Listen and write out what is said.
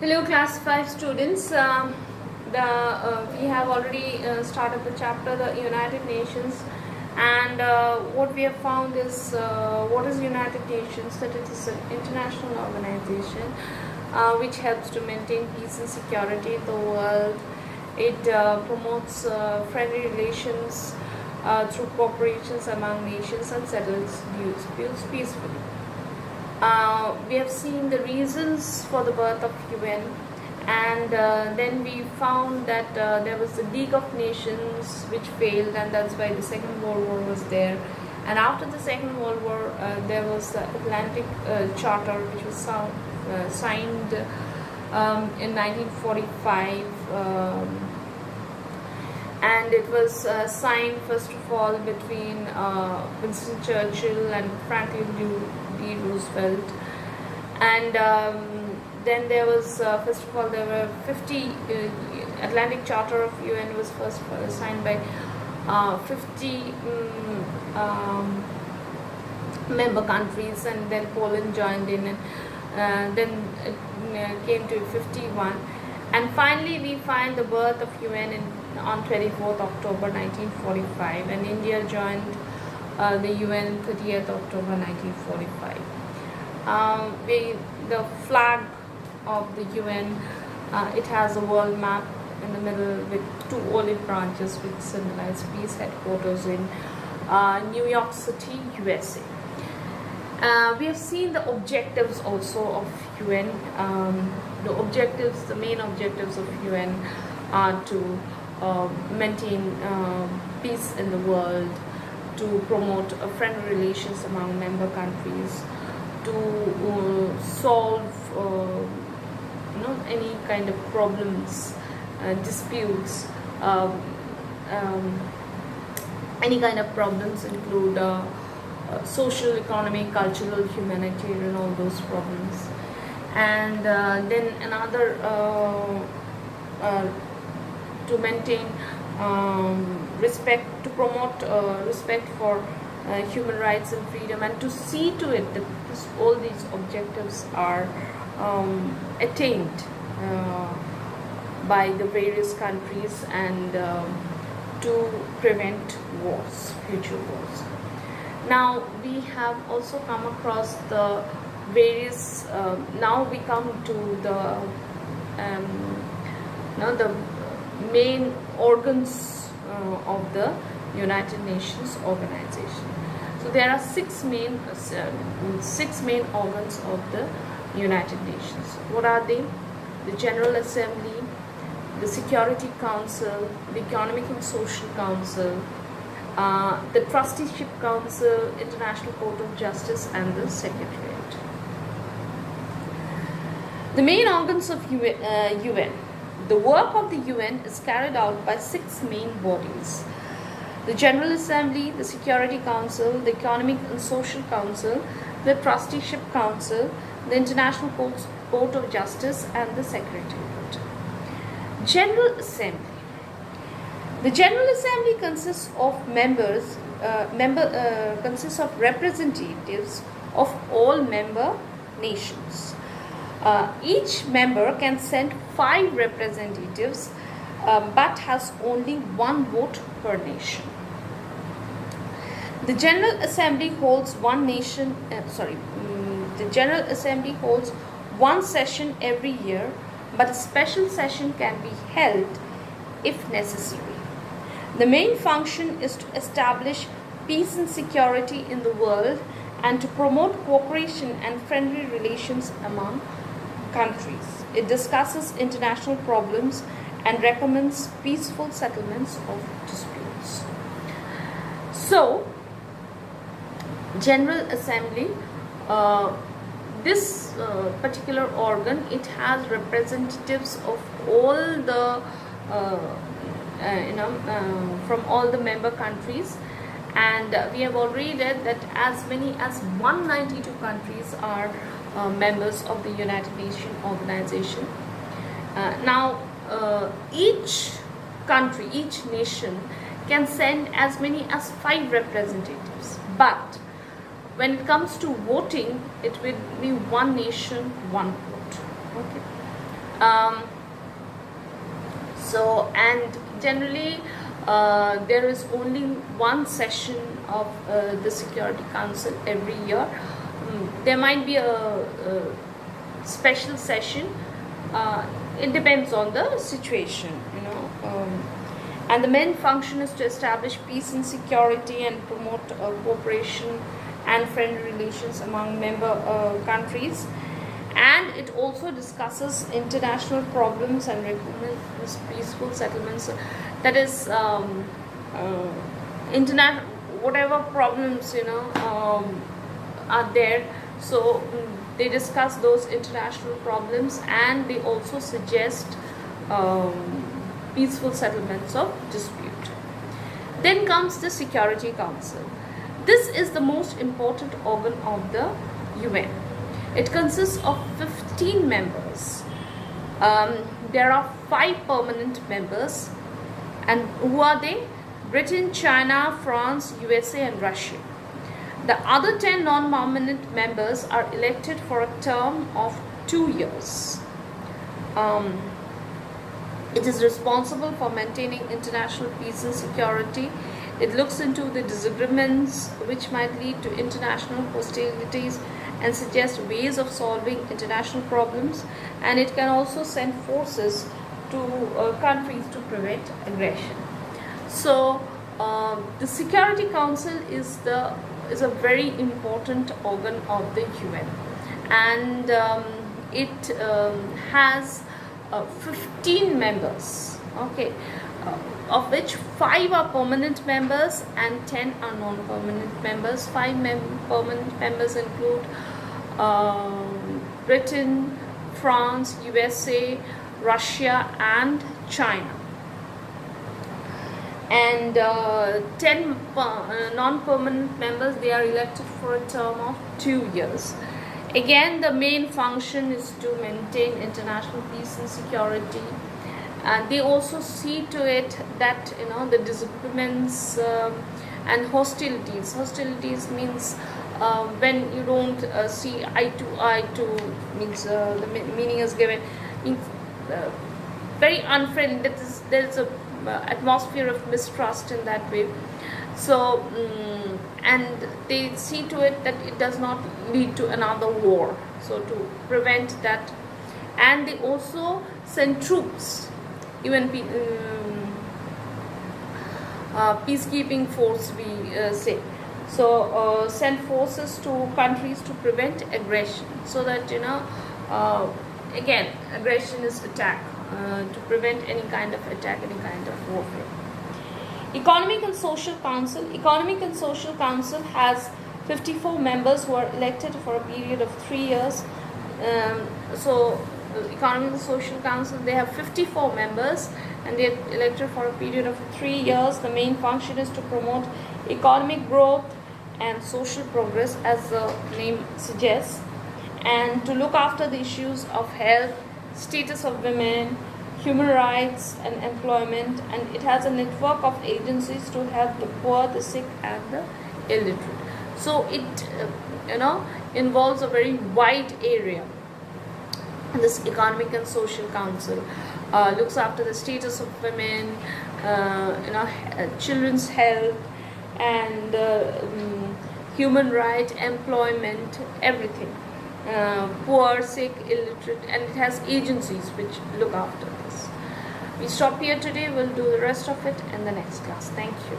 Hello, class 5 students. We have already started the chapter, the United Nations, and what we have found is what is United Nations? That it is an international organization which helps to maintain peace and security in the world. It promotes friendly relations through cooperations among nations and settles disputes peacefully. We have seen the reasons for the birth of UN, and then we found that there was the League of Nations which failed, and that's why the Second World War was there. And after the Second World War, there was the Atlantic Charter which was signed in 1945. And it was signed first of all between Winston Churchill and Franklin D. Roosevelt, and then there was first of all there were 50 Atlantic Charter of UN was first signed by 50 member countries, and then Poland joined in, and then it came to 51, and finally we find the birth of UN on 24th October 1945, and India joined the UN 30th October 1945. The flag of the UN, it has a world map in the middle with two olive branches which symbolize peace, headquarters in New York City, USA. We have seen the objectives also of UN. The main objectives of UN are to maintain peace in the world, to promote friendly relations among member countries, to solve any kind of problems, disputes. Any kind of problems include social, economic, cultural, humanitarian, all those problems. And then another to maintain respect, to promote respect for human rights and freedom, and to see to it that all these objectives are attained by the various countries, and to prevent wars, future wars. Now we have also come across the various. Now we come to the the main organs of the United Nations organization. So there are six main organs of the United Nations. What are they? The General Assembly, the Security Council, the Economic and Social Council, the Trusteeship Council, International Court of Justice, and the Secretariat. The main organs of UN. The work of the UN is carried out by six main bodies: the General Assembly, the Security Council, the Economic and Social Council, the Trusteeship Council, the International Court of Justice, and the Secretariat. General Assembly. The General Assembly consists of consists of representatives of all member nations. Each member can send 5 representatives, but has only one vote per nation. The General Assembly holds the General Assembly holds one session every year, but a special session can be held if necessary. The main function is to establish peace and security in the world, and to promote cooperation and friendly relations among countries. It discusses international problems and recommends peaceful settlements of disputes. So, General Assembly, this particular organ, it has representatives of all the from all the member countries, and we have already read that as many as 192 countries are members of the United Nations organization. Now each country, each nation can send as many as 5 representatives, but when it comes to voting, it will be one nation, one vote. Okay. Um, so, and generally there is only one session of the Security Council every year. There might be a special session. It depends on the situation, and the main function is to establish peace and security and promote cooperation and friendly relations among member countries. And it also discusses international problems and recommends peaceful settlements. That is, internet, whatever problems are there. So they discuss those international problems, and they also suggest peaceful settlements of dispute. Then comes the Security Council. This is the most important organ of the UN. It consists of 15 members. There are 5 permanent members. And who are they? Britain, China, France, USA and Russia. The other 10 non-permanent members are elected for a term of 2 years. It is responsible for maintaining international peace and security. It looks into the disagreements which might lead to international hostilities and suggest ways of solving international problems, and it can also send forces to countries to prevent aggression. So the Security Council is a very important organ of the UN, and it has 15 members, okay, of which 5 are permanent members and 10 are non-permanent members. 5 permanent members include Britain, France, USA, Russia and China. And 10 non-permanent members, they are elected for a term of 2 years. Again, the main function is to maintain international peace and security. And they also see to it that the disagreements and hostilities. Hostilities means when you don't see eye to eye to, means the meaning is given, means very unfriendly. There is a atmosphere of mistrust in that way. So and they see to it that it does not lead to another war, so to prevent that. And they also send troops, even peacekeeping force, we say. So send forces to countries to prevent aggression, so that again, aggression is attack, to prevent any kind of attack, any kind of warfare. Economic and Social Council. Economic and Social Council has 54 members who are elected for a period of 3 years. So Economic and Social Council, they have 54 members and they are elected for a period of 3 years. The main function is to promote economic growth and social progress, as the name suggests, and to look after the issues of health, status of women, human rights and employment. And it has a network of agencies to help the poor, the sick and the illiterate. So it involves a very wide area. This Economic and Social Council looks after the status of women, children's health and human right, employment, everything, poor, sick, illiterate, and it has agencies which look after this. We stop here today. We'll do the rest of it in the next class. Thank you.